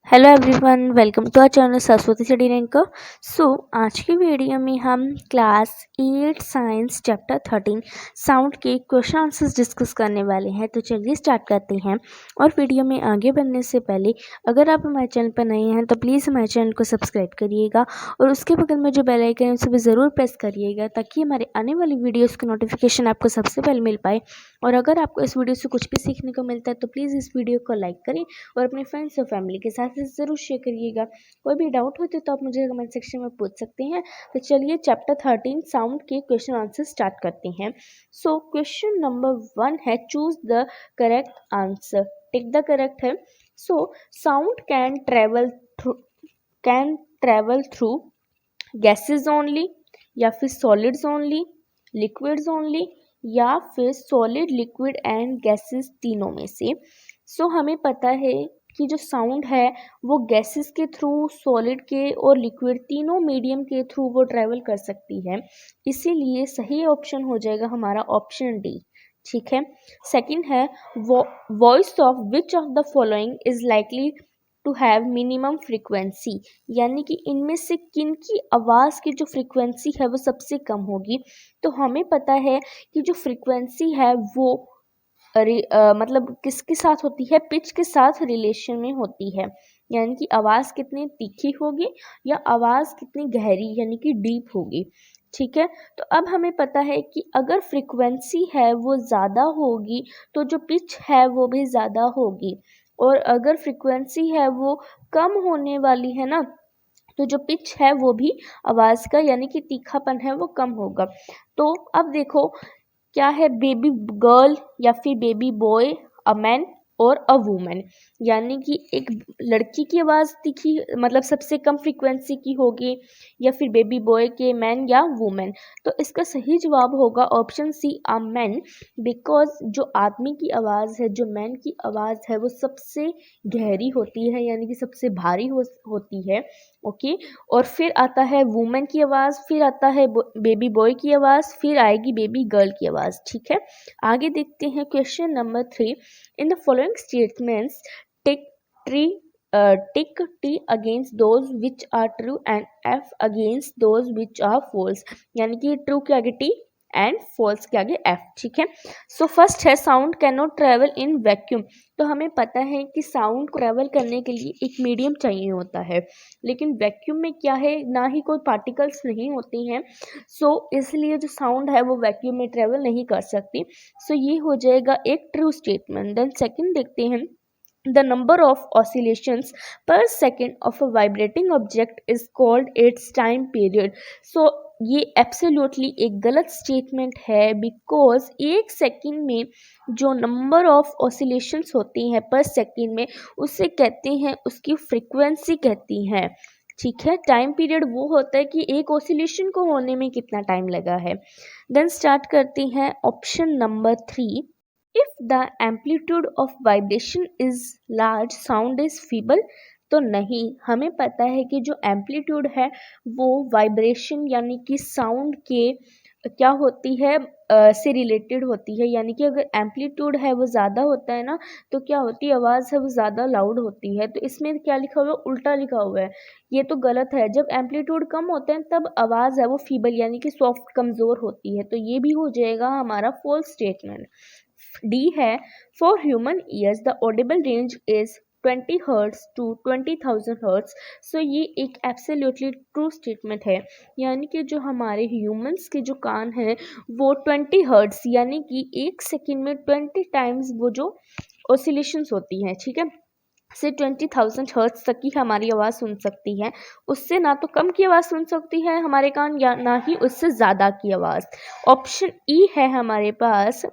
Hello everyone, welcome to our channel Saraswati study ranker. So आज की video में हम क्लास 8 साइंस चैप्टर 13 साउंड के क्वेश्चन आंसर्स डिस्कस करने वाले हैं। तो चलिए स्टार्ट करते हैं। और वीडियो में आगे बढ़ने से पहले अगर आप हमारे चैनल पर नए हैं तो प्लीज़ हमारे चैनल को सब्सक्राइब करिएगा और उसके बगल में जो बेल आइकन है उसे भी ज़रूर प्रेस करिएगा ताकि हमारे आने वाली वीडियोज़ की नोटिफिकेशन आपको सबसे पहले मिल पाए। और अगर आपको इस वीडियो से कुछ भी सीखने को मिलता है तो प्लीज़ इस वीडियो को लाइक करें और अपने फ्रेंड्स और फैमिली के साथ ज़रूर शेयर करिएगा। कोई भी डाउट हो तो आप मुझे कमेंट सेक्शन में पूछ सकते हैं। तो चलिए चैप्टर 13 साउंड के क्वेश्चन आंसर स्टार्ट करते हैं। सो क्वेश्चन नंबर 1 है choose the correct answer, tick the correct है। So sound can travel through gases only, या फिर सॉलिड्स ओनली, लिक्विड्स ओनली, या फिर सॉलिड, लिक्विड एंड गैसेस तीनों में से। सो हमें पता है कि जो साउंड है वो गैसेस के थ्रू, सॉलिड के और लिक्विड तीनों मीडियम के थ्रू वो ट्रैवल कर सकती है। इसीलिए सही ऑप्शन हो जाएगा हमारा ऑप्शन डी। ठीक है। सेकंड है voice of which of the following is likely to have minimum frequency, यानी कि इनमें से किन की आवाज़ की जो फ्रीक्वेंसी है वो सबसे कम होगी। तो हमें पता है कि जो फ्रीक्वेंसी है वो मतलब किसके साथ होती है, पिच के साथ रिलेशन में होती है, यानी कि आवाज़ कितनी तीखी होगी या आवाज़ कितनी गहरी यानी कि डीप होगी। ठीक है। तो अब हमें पता है कि अगर फ्रीक्वेंसी है वो ज़्यादा होगी तो जो पिच है वो भी ज़्यादा होगी, और अगर फ्रीक्वेंसी है वो कम होने वाली है ना, तो जो पिच है वो भी आवाज़ का यानी कि तीखापन है वो कम होगा। तो अब देखो क्या है, बेबी गर्ल या फिर बेबी बॉय, अ मैन और अ वुमन, यानी कि एक लड़की की आवाज़ तीखी मतलब सबसे कम फ्रीक्वेंसी की होगी, या फिर बेबी बॉय के मैन या वुमेन। तो इसका सही जवाब होगा option C, a man. Because जो आदमी की आवाज़ है, जो मैन की आवाज़ है वो सबसे गहरी होती है यानी कि सबसे भारी होती है। ओके। और फिर आता है वुमेन की आवाज़, फिर आता है बेबी बॉय की आवाज़, फिर आएगी बेबी गर्ल की आवाज़। ठीक है। आगे देखते हैं question number 3। In the following statements tick tree tick T against those which are true and F against those which are false, यानी कि ट्रू के आगे टी एंड फॉल्स के आगे एफ। ठीक है। सो फर्स्ट है sound can not travel in vacuum. तो हमें पता है कि साउंड को ट्रेवल करने के लिए एक मीडियम चाहिए होता है, लेकिन वैक्यूम में क्या है, ना ही कोई पार्टिकल्स नहीं होती हैं। सो इसलिए जो साउंड है वो वैक्यूम में ट्रेवल नहीं कर सकती। सो ये हो जाएगा एक ट्रू स्टेटमेंट। देन सेकंड देखते हैं, the number of oscillations per second of a vibrating object is called its time period। so ये एब्सोल्युटली एक गलत स्टेटमेंट है, बिकॉज एक सेकंड में जो नंबर ऑफ ऑसिलेशंस होती हैं पर सेकंड में, उसे कहते हैं, उसकी फ्रीक्वेंसी कहती हैं। ठीक है। टाइम पीरियड वो होता है कि एक ऑसिलेशन को होने में कितना टाइम लगा है। देन स्टार्ट करते हैं option number 3। If the amplitude of vibration is large, sound is feeble। तो नहीं, हमें पता है कि जो एम्पलीट्यूड है वो वाइब्रेशन यानी कि साउंड के क्या होती है से रिलेटेड होती है, यानी कि अगर एम्पलीट्यूड है वो ज़्यादा होता है ना, तो क्या होती है, आवाज़ है वो ज़्यादा लाउड होती है। तो इसमें क्या लिखा हुआ है, उल्टा लिखा हुआ है, ये तो गलत है। जब एम्पलीट्यूड कम होते हैं तब आवाज़ है वो फीबल यानी कि सॉफ्ट, कमज़ोर होती है। तो ये भी हो जाएगा हमारा फॉल्स स्टेटमेंट। डी है for human ears the audible range is 20 hertz to 20,000 hertz. So ये एक एब्सोल्युटली ट्रू स्टेटमेंट है, यानी कि जो हमारे ह्यूमंस के जो कान हैं वो 20 हर्ट्स यानी कि एक सेकंड में 20 टाइम्स वो जो ऑसिलेशंस होती हैं, ठीक है, से 20,000 हर्ट्ज तक की हमारी आवाज़ सुन सकती है। उससे ना तो कम की आवाज़ सुन सकती है हमारे कान, या ना ही उससे ज़्यादा की आवाज़। ऑप्शन ई है हमारे पास,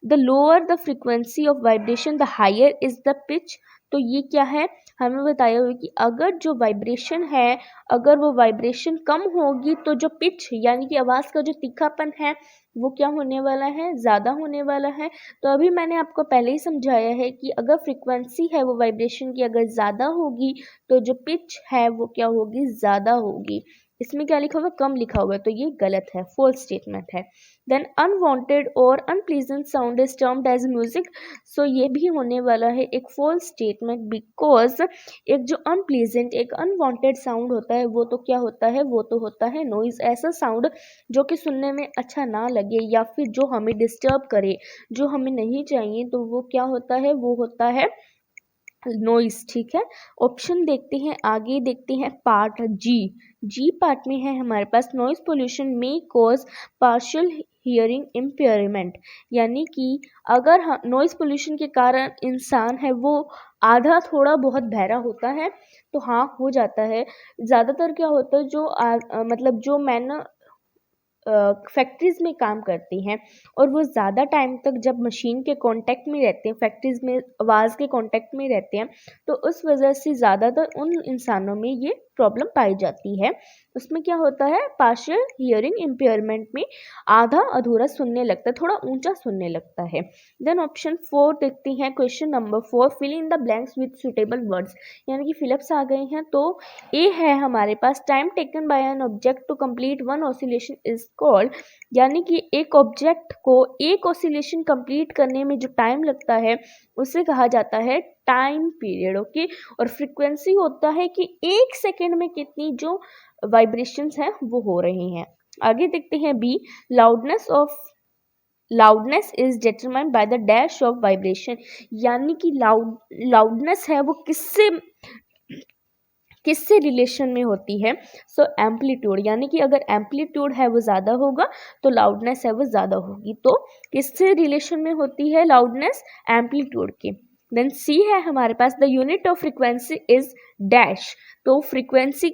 the lower the frequency of vibration the higher is the pitch. तो ये क्या है, हमें बताया हुआ कि अगर जो वाइब्रेशन है, अगर वो वाइब्रेशन कम होगी तो जो पिच यानी कि आवाज़ का जो तीखापन है वो क्या होने वाला है, ज़्यादा होने वाला है। तो अभी मैंने आपको पहले ही समझाया है कि अगर फ्रीक्वेंसी है वो वाइब्रेशन की अगर ज़्यादा होगी तो जो पिच है वो क्या होगी, ज़्यादा होगी। इसमें क्या लिखा हुआ है, कम लिखा हुआ है, तो ये गलत है, फॉल्स स्टेटमेंट है। देन अनवांटेड और unpleasant sound is termed as music, so ये भी होने वाला है एक फॉल्स स्टेटमेंट, बिकॉज एक जो अनप्लीजेंट, एक अनवांटेड साउंड होता है वो तो क्या होता है, वो तो होता है नॉइज, ऐसा साउंड जो कि सुनने में अच्छा ना लगे या फिर जो हमें डिस्टर्ब करे, जो हमें नहीं चाहिए, तो वो क्या होता है, वो होता है नॉइस। ठीक है, ऑप्शन देखते हैं, आगे देखते हैं पार्ट जी पार्ट में है हमारे पास नॉइस पोल्यूशन में कॉज पार्शियल हियरिंग इम्पेयरमेंट, यानी कि अगर नॉइस पोल्यूशन के कारण इंसान है वो आधा थोड़ा बहुत बहरा होता है, तो हाँ हो जाता है। ज़्यादातर क्या होता है, जो मतलब जो मैन फैक्ट्रीज़ में काम करती हैं और वो ज़्यादा टाइम तक जब मशीन के कांटेक्ट में रहते हैं, फैक्ट्रीज़ में आवाज़ के कांटेक्ट में रहते हैं, तो उस वजह से ज़्यादातर उन इंसानों में ये प्रॉब्लम पाई जाती है। उसमें क्या होता है, पार्शियल हियरिंग इम्पेयरमेंट में आधा अधूरा सुनने लगता है, थोड़ा ऊंचा सुनने लगता है। देन ऑप्शन 4 देखते हैं, question number 4, fill in the blanks with suitable words, यानी कि फिलअप्स आ गए हैं। तो ए है हमारे पास, time taken by an object to complete one oscillation is called, यानी कि एक ऑब्जेक्ट को एक ऑसिलेशन कंप्लीट करने में जो टाइम लगता है उसे कहा जाता है टाइम पीरियड। ओके, और फ्रीक्वेंसी होता है कि एक सेकेंड में कितनी जो वाइब्रेशंस हैं वो हो रही हैं। आगे देखते हैं B, loudness is determined by the dash of vibration, यानी कि लाउडनेस है वो किससे रिलेशन में होती है, सो एम्पलीट्यूड, यानी कि अगर एम्पलीट्यूड है वो ज़्यादा होगा तो लाउडनेस है वो ज़्यादा होगी। तो किससे रिलेशन में होती है लाउडनेस, एम्पलीट्यूड के। देन सी है हमारे पास, the unit of frequency is dash, तो फ्रीक्वेंसी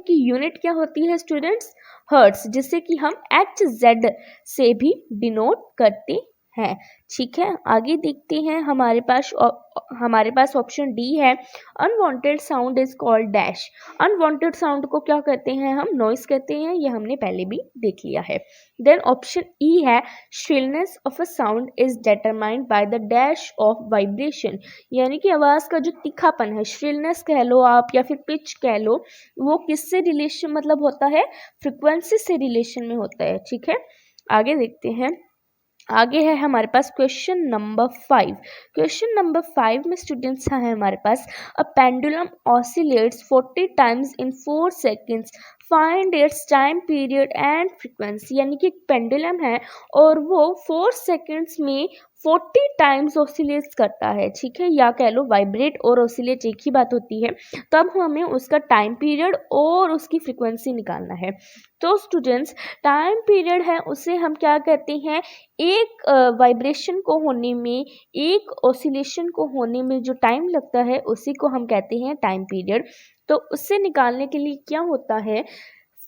की यूनिट क्या होती है स्टूडेंट्स, हर्ट्स, जिसे कि हम HZ से भी डिनोट करते हैं। ठीक है, आगे देखते हैं, हमारे पास ऑप्शन डी है, unwanted sound is called dash, unwanted sound को क्या कहते हैं हम, नॉइस कहते हैं, ये हमने पहले भी देख लिया है। देन ऑप्शन ई है, shrillness of a sound is determined by the dash of vibration, यानी कि आवाज का जो तीखापन है, श्रिलनेस कह लो आप या फिर पिच कह लो, वो किससे रिलेशन मतलब होता है, फ्रिक्वेंसी से रिलेशन में होता है। ठीक है, आगे देखते हैं, आगे है हमारे पास क्वेश्चन नंबर 5। क्वेश्चन नंबर 5 में स्टूडेंट्स है हमारे पास, a pendulum oscillates 40 times in 4 seconds, find its time period and frequency, यानी कि एक पेंडुलम है और वो 4 सेकेंड्स में 40 टाइम्स ऑसिलेट्स करता है। ठीक है, या कह लो वाइब्रेट और ऑसिलेट एक ही बात होती है, तब हमें उसका टाइम पीरियड और उसकी फ्रीक्वेंसी निकालना है। तो स्टूडेंट्स, टाइम पीरियड है उसे हम क्या कहते हैं, एक वाइब्रेशन को होने में, एक ऑसिलेशन को होने में जो टाइम लगता है उसी को हम कहते हैं टाइम पीरियड। तो उससे निकालने के लिए क्या होता है,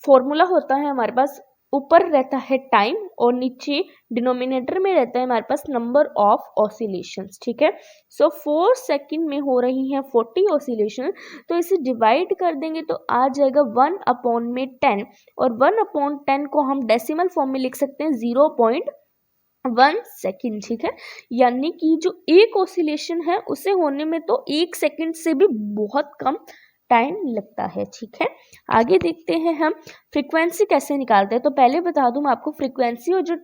फॉर्मूला होता है हमारे पास, ऊपर रहता है टाइम और नीचे डिनोमिनेटर में रहता है हमारे पास नंबर ऑफ ऑसिलेशंस। ठीक है, सो 4 सेकंड में हो रही हैं 40 ऑसिलेशन, तो इसे डिवाइड कर देंगे तो आ जाएगा 1/10, और 1/10 को हम डेसिमल फॉर्म में लिख सकते हैं 0.1 सेकेंड। ठीक है, यानी कि जो एक ऑसिलेशन है उसे होने में तो 1 सेकेंड से भी बहुत कम टाइम लगता है। ठीक है, आगे देखते हैं हम फ्रीक्वेंसी कैसे निकालते हैं। तो पहले बता दूं मैं आपको, फ्रीक्वेंसी और जो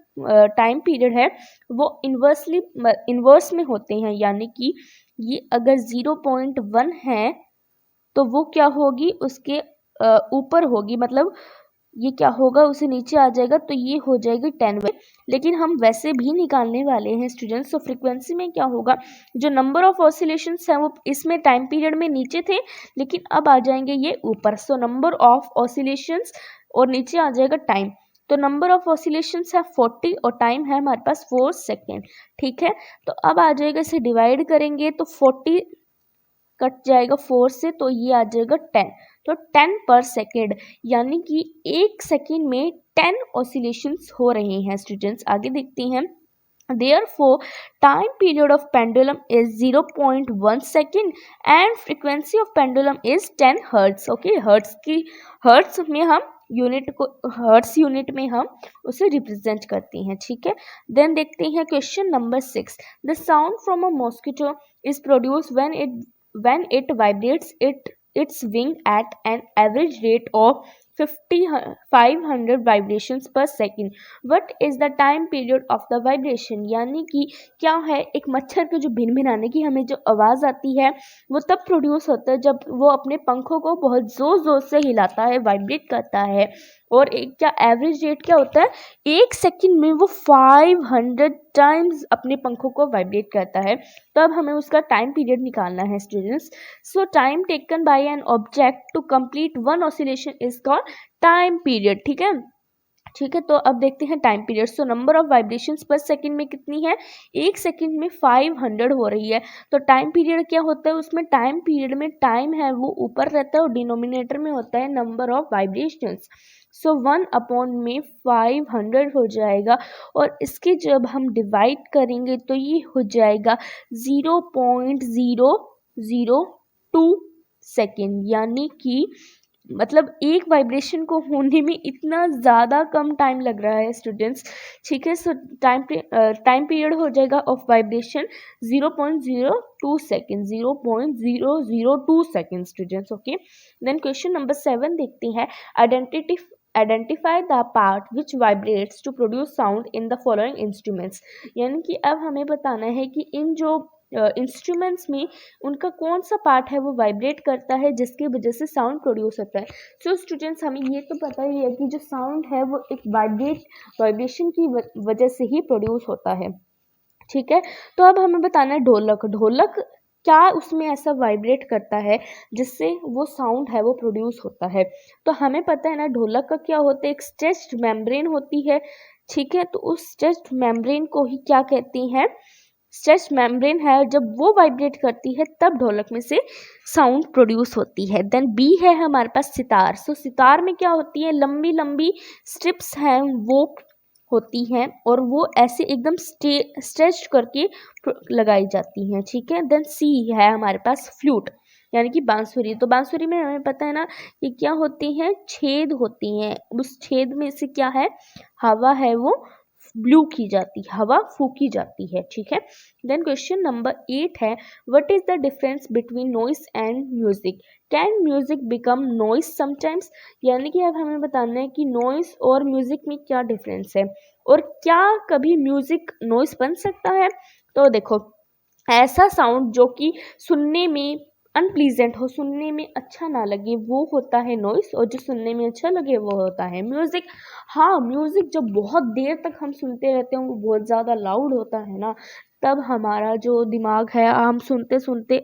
टाइम पीरियड है वो इन्वर्स में होते हैं, यानी कि ये अगर 0.1 है तो वो क्या होगी, उसके ऊपर होगी, मतलब ये क्या होगा, उसे नीचे आ जाएगा तो ये हो जाएगी 10 लेकिन हम वैसे भी निकालने वाले हैं स्टूडेंट्स। तो फ्रीक्वेंसी में क्या होगा, जो नंबर ऑफ ऑसिलेशंस हैं वो इसमें टाइम पीरियड में नीचे थे लेकिन अब आ जाएंगे ये ऊपर, सो नंबर ऑफ ऑसिलेशंस और नीचे आ जाएगा टाइम। तो नंबर ऑफ ऑसिलेशंस है 40 और टाइम है हमारे पास 4 सेकेंड। ठीक है, तो अब आ जाएगा, इसे डिवाइड करेंगे तो 40 कट जाएगा 4 से, तो ये आ जाएगा 10, तो 10 पर सेकेंड, यानी कि एक सेकेंड में 10 ऑसिलेशंस हो रहे हैं स्टूडेंट्स। आगे देखते हैं, therefore time period of pendulum is 0.1 second and frequency of pendulum is 10 hertz। Okay, hertz में हम हर्ट्स यूनिट में हम उसे रिप्रेजेंट करते हैं। ठीक है, देन देखते हैं question number 6, the sound from a mosquito is produce when it vibrates, it its wing at an average rate of 500 vibrations per second. What is the time period of the vibration? यानी कि क्या है, एक मच्छर के जो भिनभिनाने की हमें जो आवाज़ आती है वो तब प्रोड्यूस होता है जब वो अपने पंखों को बहुत ज़ोर ज़ोर से हिलाता है, वाइब्रेट करता है। और एक क्या एवरेज रेट क्या होता है, एक सेकंड में वो 500 टाइम्स अपने पंखों को वाइब्रेट करता है। तब हमें उसका टाइम पीरियड निकालना है students. So time taken by an object to complete one oscillation is called time period. ठीक है, ठीक है। तो अब देखते हैं time period. So number of vibrations पर सेकंड में कितनी है, एक सेकंड में 500 हो रही है। तो टाइम पीरियड क्या होता है, उसमें टाइम पीरियड में टाइम है वो ऊपर रहता है और डिनोमिनेटर में होता है नंबर ऑफ वाइब्रेशंस। सो 1 में 500 हो जाएगा और इसके जब हम डिवाइड करेंगे तो ये हो जाएगा 0.002 सेकेंड, यानी कि मतलब एक वाइब्रेशन को होने में इतना ज़्यादा कम टाइम लग रहा है स्टूडेंट्स। ठीक है, सो टाइम पीरियड हो जाएगा of vibration 0.02 second, 0.002 second students. Okay, then question number 7 देखते हैं। Identify the part which vibrates to produce sound in the following instruments। यानी कि अब हमें बताना है कि इन जो इंस्ट्रूमेंट्स में उनका कौन सा पार्ट है वो वाइब्रेट करता है जिसकी वजह से साउंड प्रोड्यूस होता है। सो स्टूडेंट्स, हमें ये तो पता ही है कि जो साउंड है वो एक वाइब्रेशन की वजह से ही प्रोड्यूस होता है। ठीक है, तो अब हमें बताना है ढोलक क्या उसमें ऐसा वाइब्रेट करता है जिससे वो साउंड है वो प्रोड्यूस होता है। तो हमें पता है ना, ढोलक का क्या होता है, एक स्ट्रेच्ड मेम्ब्रेन होती है। ठीक है, तो उस स्ट्रेच्ड मेम्ब्रेन को ही क्या कहती हैं, स्ट्रेच्ड मेम्ब्रेन है, जब वो वाइब्रेट करती है तब ढोलक में से साउंड प्रोड्यूस होती है। देन बी है हमारे पास सितार। सो सितार में क्या होती है, लंबी लंबी स्ट्रिप्स हैं वो होती हैं और वो ऐसे एकदम स्ट्रेच करके लगाई जाती हैं। ठीक है, देन सी है हमारे पास फ्लूट, यानी कि बांसुरी। तो बांसुरी में हमें पता है ना कि क्या होती हैं, छेद होती हैं, उस छेद में से क्या है, हवा है वो ब्लू की जाती, हवा फूकी जाती है। ठीक है, देन क्वेश्चन नंबर 8 है, what is the difference between noise and music? Can music become noise sometimes? यानी कि अब हमें बताना है कि नॉइस और म्यूजिक में क्या डिफरेंस है और क्या कभी म्यूजिक नॉइस बन सकता है। तो देखो, ऐसा साउंड जो कि सुनने में अनप्लीजेंट हो, सुनने में अच्छा ना लगे, वो होता है नॉइस, और जो सुनने में अच्छा लगे वो होता है म्यूजिक। हाँ, म्यूजिक जब बहुत देर तक हम सुनते रहते हैं, वो बहुत ज़्यादा लाउड होता है ना, तब हमारा जो दिमाग है, हम सुनते सुनते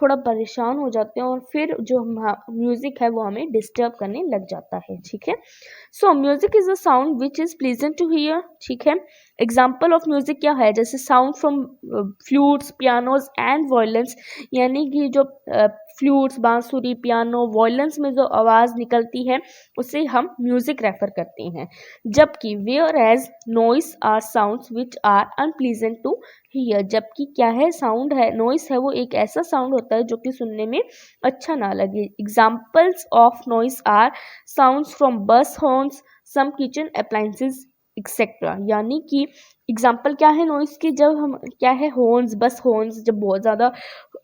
थोड़ा परेशान हो जाते हैं और फिर जो म्यूजिक है वो हमें डिस्टर्ब करने लग जाता है। ठीक है, so music is a sound which is pleasant to hear. ठीक है, एग्जाम्पल ऑफ म्यूजिक क्या है, जैसे sound from flutes, pianos and violins. यानी कि जो फ्लूट्स, बांसुरी, पियानो, वॉयलेंस में जो आवाज़ निकलती है उसे हम म्यूजिक रेफर करते हैं। जबकि whereas noise are sounds which are unpleasant to hear, जबकि क्या है, साउंड है, नॉइस है वो एक ऐसा साउंड होता है जो कि सुनने में अच्छा ना लगे। Examples of noise are sounds from bus horns, some kitchen appliances etcetera. यानी कि एग्जाम्पल क्या है नॉइस के, जब हम क्या है, हॉर्न्स, बस हॉर्न्स जब बहुत ज़्यादा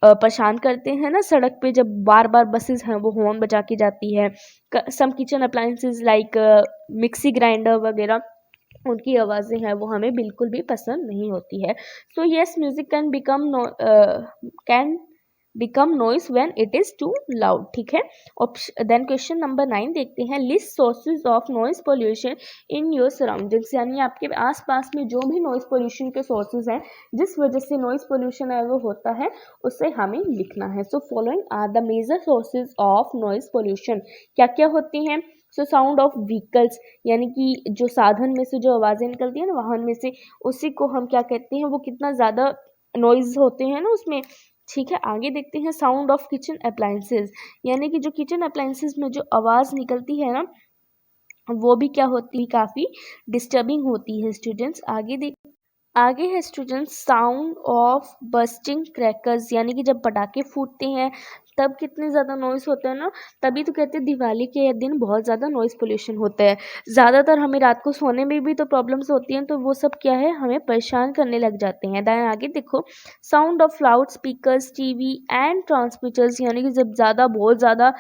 परेशान करते हैं ना सड़क पे, जब बार बार बसेस हैं वो हॉर्न बजा के जाती है। Some kitchen appliances like mixie grinder वगैरह, उनकी आवाज़ें हैं वो हमें बिल्कुल भी पसंद नहीं होती है। So yes, music can become noise when it is too loud. ठीक है, देन क्वेश्चन नंबर 9 देखते हैं, list sources of noise pollution in your surroundings. यानी आपके आसपास में जो भी नॉइस पोल्यूशन के सोर्सेज हैं जिस वजह से नॉइस पोल्यूशन है वो होता है, उसे हमें लिखना है। So following are the major sources of noise pollution. क्या क्या होती हैं? सो साउंड ऑफ व्हीकल्स, यानी कि जो साधन में से जो आवाज़ें निकलती हैं ना वाहन में से, उसी को हम क्या कहते हैं, वो कितना ज़्यादा नॉइज़ होते हैं ना उसमें। ठीक है, आगे देखते हैं साउंड ऑफ किचन अप्लायंसेस, यानी कि जो किचन अप्लायंसेस में जो आवाज़ निकलती है ना वो भी क्या होती है, काफ़ी डिस्टर्बिंग होती है स्टूडेंट्स। आगे देख आगे है student sound of bursting crackers, यानी कि जब पटाखे फूटते हैं तब कितने ज़्यादा नॉइस होता है ना, तभी तो कहते हैं दिवाली के दिन बहुत ज़्यादा नॉइस पोल्यूशन होता है। ज़्यादातर हमें रात को सोने में भी तो प्रॉब्लम्स होती हैं, तो वो सब क्या है हमें परेशान करने लग जाते हैं। देन आगे देखो sound of loud speakers TV and transmitters, यानी कि जब ज़्यादा बहुत ज़्यादा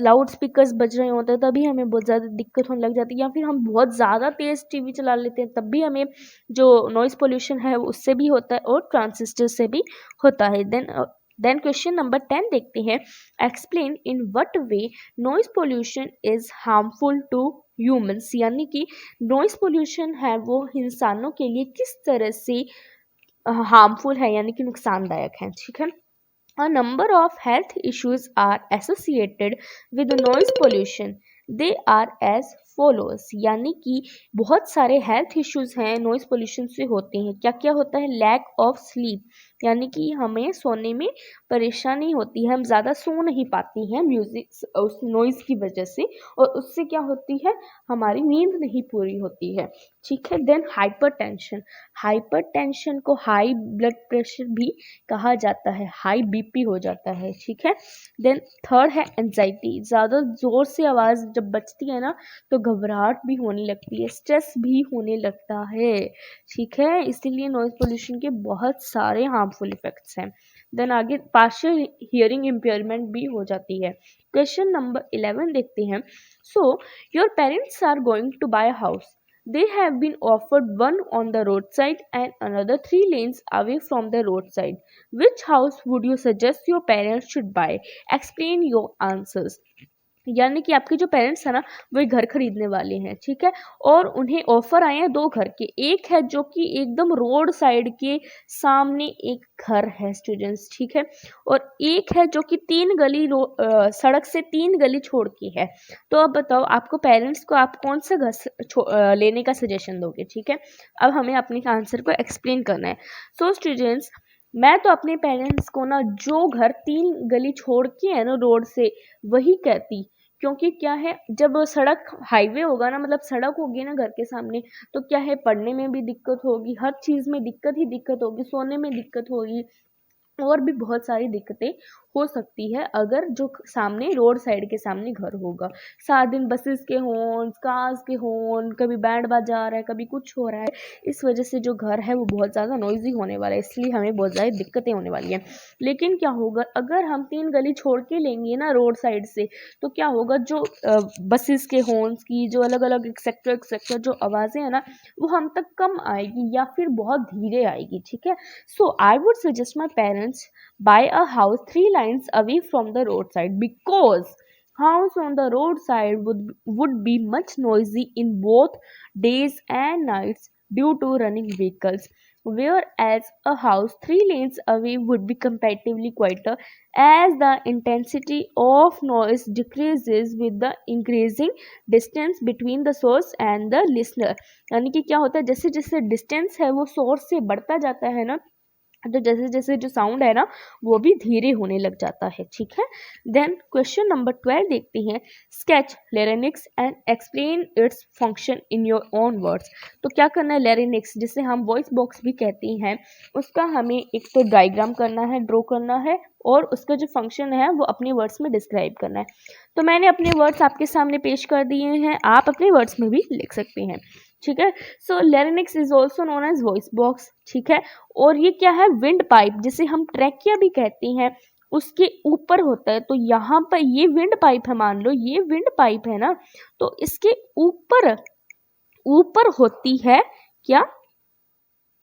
लाउड स्पीकर्स बज रहे होते हैं तभी हमें बहुत ज़्यादा दिक्कत होने लग जाती है, या फिर हम बहुत ज़्यादा तेज़ टीवी चला लेते हैं तब भी हमें जो नॉइस पोल्यूशन है उससे भी होता है और ट्रांजिस्टर से भी होता है। देन क्वेश्चन नंबर 10 देखते हैं, explain in what way noise pollution is harmful to humans, यानी कि नॉइस पोल्यूशन है वो इंसानों के लिए किस तरह से हार्मफुल है, यानी कि नुकसानदायक है। ठीक है, A number of health issues are associated with noise pollution. They are as follows, यानी कि बहुत सारे हेल्थ इश्यूज हैं नॉइस पोल्यूशन से होते हैं। क्या क्या होता है, लैक ऑफ स्लीप, यानी कि हमें सोने में परेशानी होती है, हम ज़्यादा सो नहीं पाती हैं म्यूजिक उस नॉइज़ की वजह से, और उससे क्या होती है हमारी नींद नहीं पूरी होती है। ठीक है, देन हाइपरटेंशन, हाइपरटेंशन को हाई ब्लड प्रेशर भी कहा जाता है, हाई बीपी हो जाता है। ठीक है, देन थर्ड है एंजाइटी, ज़्यादा ज़ोर से आवाज़ जब बजती है ना तो घबराहट भी होने लगती है, स्ट्रेस भी होने लगता है। ठीक है, इसीलिए नॉइज पोल्यूशन के बहुत सारे हार्मफुल इफेक्ट्स हैं। देन आगे पार्शियल हियरिंग इम्पेयरमेंट भी हो जाती है। क्वेश्चन नंबर 11 देखते हैं, so your parents are going to buy a house. They have been offered one on the roadside and another 3 lanes away from the roadside. Which house would you suggest your parents should buy? Explain your answers. यानी कि आपके जो parents हैं ना वो एक घर खरीदने वाले हैं। ठीक है, और उन्हें ऑफर आए हैं दो घर के, एक है जो कि एकदम रोड साइड के सामने एक घर है स्टूडेंट्स। ठीक है, और एक है जो कि सड़क से 3 गली छोड़ के है। तो अब बताओ आपको पेरेंट्स को आप कौन सा घर लेने का सजेशन दोगे। ठीक है, अब हमें अपने आंसर को एक्सप्लेन करना है। सो स्टूडेंट्स, मैं तो अपने पेरेंट्स को ना जो घर 3 गली छोड़ के है ना रोड से वही कहती, क्योंकि क्या है जब सड़क हाईवे होगा ना, मतलब सड़क होगी ना घर के सामने, तो क्या है पढ़ने में भी दिक्कत होगी, हर चीज़ में दिक्कत ही दिक्कत होगी, सोने में दिक्कत होगी, और भी बहुत सारी दिक्कतें हो सकती है अगर जो सामने रोड साइड के सामने घर होगा। सारा दिन बसेस के हॉर्न, कार्स के हॉर्न, कभी बैंड बाजा आ रहा है, कभी कुछ हो रहा है, इस वजह से जो घर है वो बहुत ज़्यादा नॉइजी होने वाला है, इसलिए हमें बहुत ज़्यादा दिक्कतें होने वाली हैं। लेकिन क्या होगा अगर हम 3 गली छोड़ के लेंगे ना रोड साइड से, तो क्या होगा जो बसेस के हॉर्न्स की जो अलग अलग एक्सेट्रा जो आवाज़ें हैं ना वो हम तक कम आएगी या फिर बहुत धीरे आएगी। ठीक है, so I would suggest my parents buy a house 3 lines away from the roadside, because house on the roadside would be much noisy in both days and nights due to running vehicles, whereas a house 3 lanes away would be comparatively quieter as the intensity of noise decreases with the increasing distance between the source and the listener। यानी कि क्या होता है जैसे जैसे distance है वो source से बढ़ता जाता है ना, तो जैसे जैसे जो साउंड है ना वो भी धीरे होने लग जाता है। ठीक है, देन क्वेश्चन नंबर 12 देखते हैं, sketch larynx and explain its function in your own words. तो क्या करना है, लैरिंक्स जिसे हम वॉइस बॉक्स भी कहते हैं उसका हमें एक तो डायग्राम करना है, ड्रॉ करना है, और उसका जो फंक्शन है वो अपने वर्ड्स में डिस्क्राइब करना है। तो मैंने अपने वर्ड्स आपके सामने पेश कर दिए हैं, आप अपने वर्ड्स में भी लिख सकते हैं। ठीक है, so larynx is also known as voice box. ठीक है, और ये क्या है, विंड पाइप जिसे हम ट्रैकिया भी कहते हैं उसके ऊपर होता है। तो यहाँ पर ये विंड पाइप है, मान लो ये विंड पाइप है ना, तो इसके ऊपर ऊपर होती है क्या,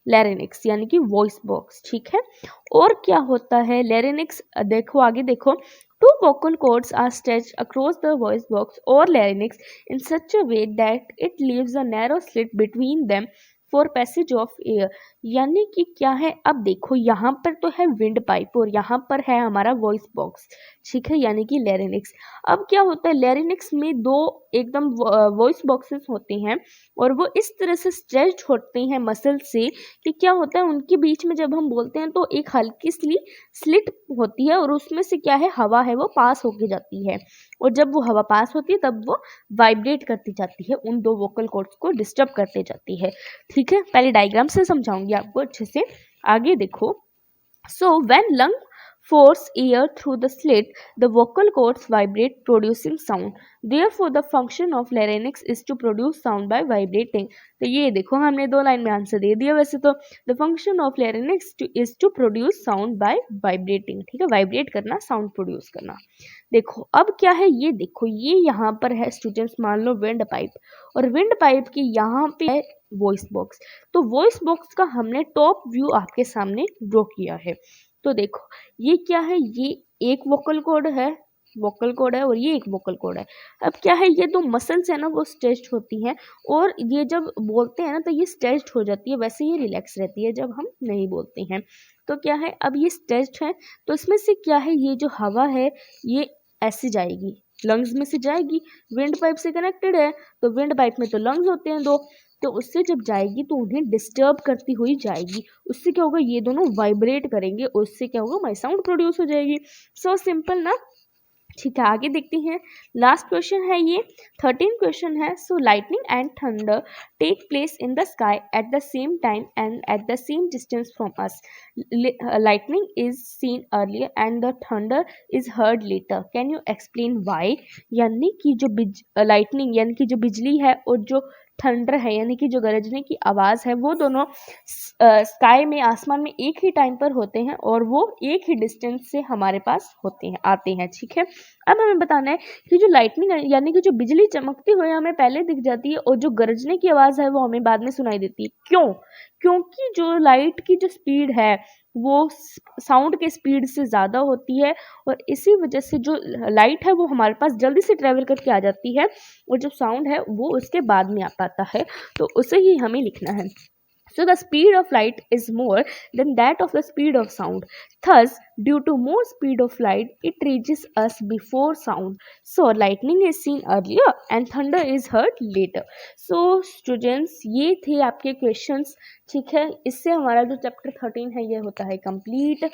लैरिंक्स यानी कि वॉइस बॉक्स। ठीक है, और क्या होता है लैरिंक्स, देखो आगे देखो, two vocal cords are stretched across the voice box और larynx in such a way that it leaves a narrow slit between them for passage of air. यानी कि क्या है, अब देखो यहाँ पर तो है विंड पाइप और यहाँ पर है हमारा वॉइस बॉक्स। ठीक है, यानी कि लैरिंक्स। अब क्या होता है लैरिंक्स में दो एकदम वॉइस बॉक्सेस होते हैं और वो इस तरह से स्ट्रेच्ड होते हैं मसल से कि क्या होता है उनके बीच में जब हम बोलते हैं तो एक हल्की सी स्लिट होती है और उसमें से क्या है हवा है वो पास होके जाती है और जब वो हवा पास होती है तब वो वाइब्रेट करती जाती है, उन दो वोकल कॉर्ड्स को डिस्टर्ब करते जाती है। ठीक है, पहले डायग्राम से समझाऊंगी आपको अच्छे से, आगे देखो। So when lung force air through the slit, the vocal cords vibrate, producing sound. Therefore, the function of larynx is to produce sound by vibrating. तो ये देखो हमने 2 लाइन में आंसर दे दिया वैसे तो। The function of larynx is to produce sound by vibrating. ठीक है, वाइब्रेट करना, साउंड प्रोड्यूस करना। देखो अब क्या है, ये देखो ये यहाँ पर है स्टूडेंट्स, मान लो विंड पाइप और विंड पाइप की यहाँ पे है वॉइस बॉक्स। तो वॉइस बॉक्स का हमने टॉप व्यू आपके सामने ड्रॉ किया है। तो देखो ये क्या है, ये एक वोकल कॉर्ड है, वोकल कॉर्ड है और ये एक वोकल कॉर्ड है। अब क्या है, ये दो मसल्स है ना वो स्ट्रेच्ड होती हैं और ये जब बोलते हैं ना तो ये स्ट्रेच्ड हो जाती है, वैसे ये रिलैक्स रहती है जब हम नहीं बोलते हैं। तो क्या है, अब ये स्ट्रेच्ड है तो इसमें से क्या है, ये जो हवा है ये ऐसे जाएगी, लंग्स में से जाएगी, विंड पाइप से कनेक्टेड है तो विंड पाइप में तो लंग्स होते हैं दो, तो उससे जब जाएगी तो उन्हें डिस्टर्ब करती हुई जाएगी। उससे क्या होगा, ये दोनों वाइब्रेट करेंगे और उससे क्या होगा, माई साउंड प्रोड्यूस हो जाएगी। सो सिंपल ना। ठीक है, आगे देखते हैं। लास्ट क्वेश्चन है ये, 13 क्वेश्चन है। So lightning and thunder take place in the sky at the same time and at the same distance from us. Lightning is seen earlier and the thunder is heard later, can you explain why. यानी कि जो lightning यानी कि जो बिजली है और जो थंडर है यानी कि जो गरजने की आवाज़ है वो दोनों स्काई में, आसमान में एक ही टाइम पर होते हैं और वो एक ही डिस्टेंस से हमारे पास होते हैं, आते हैं। ठीक है, अब हमें बताना है कि जो लाइटनिंग यानी कि जो बिजली चमकती हुई हमें पहले दिख जाती है और जो गरजने की आवाज़ है वो हमें बाद में सुनाई देती है। क्यों? क्योंकि जो लाइट की जो स्पीड है वो साउंड के स्पीड से ज़्यादा होती है और इसी वजह से जो लाइट है वो हमारे पास जल्दी से ट्रैवल करके आ जाती है और जो साउंड है वो उसके बाद में आ पाता है, तो उसे ही हमें लिखना है। So the speed of light is more than that of the speed of sound. Thus, due to more speed of light, it reaches us before sound. So lightning is seen earlier and thunder is heard later. So students, ये थे आपके questions। ठीक है, इससे हमारा जो chapter 13 है ये होता है कंप्लीट।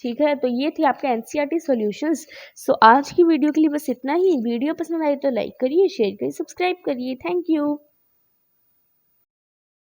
ठीक है, तो ये थे आपके NCERT सॉल्यूशंस। सो आज की वीडियो के लिए बस इतना ही। वीडियो पसंद आए तो लाइक करिए, शेयर करिए, सब्सक्राइब करिए। Thank you.